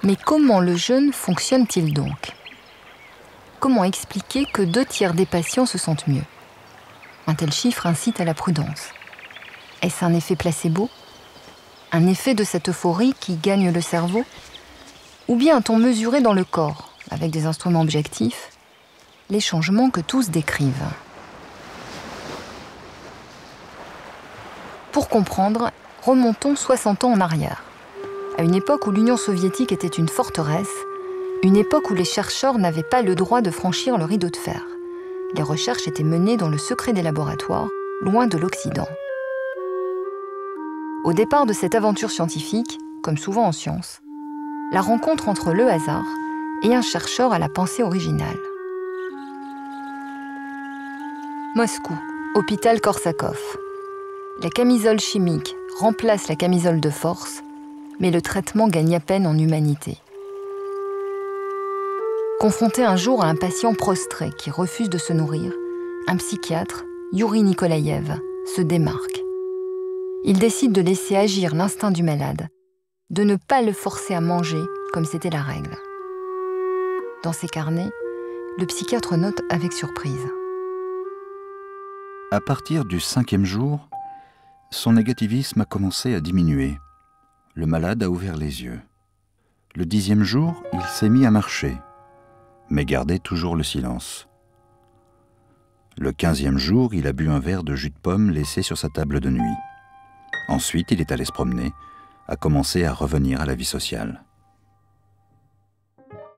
Mais comment le jeûne fonctionne-t-il donc? Comment expliquer que 2/3 des patients se sentent mieux? Un tel chiffre incite à la prudence. Est-ce un effet placebo? Un effet de cette euphorie qui gagne le cerveau? Ou bien a-t-on mesuré dans le corps, avec des instruments objectifs, les changements que tous décrivent? Pour comprendre, remontons 60 ans en arrière, à une époque où l'Union soviétique était une forteresse, une époque où les chercheurs n'avaient pas le droit de franchir le rideau de fer. Les recherches étaient menées dans le secret des laboratoires, loin de l'Occident. Au départ de cette aventure scientifique, comme souvent en science, la rencontre entre le hasard et un chercheur à la pensée originale. Moscou, hôpital Korsakov. La camisole chimique remplace la camisole de force, mais le traitement gagne à peine en humanité. Confronté un jour à un patient prostré qui refuse de se nourrir, un psychiatre, Yuri Nikolaïev, se démarque. Il décide de laisser agir l'instinct du malade, de ne pas le forcer à manger comme c'était la règle. Dans ses carnets, le psychiatre note avec surprise. À partir du 5e jour, son négativisme a commencé à diminuer. Le malade a ouvert les yeux. Le 10e jour, il s'est mis à marcher, mais gardait toujours le silence. Le 15e jour, il a bu un verre de jus de pomme laissé sur sa table de nuit. Ensuite, il est allé se promener, a commencé à revenir à la vie sociale.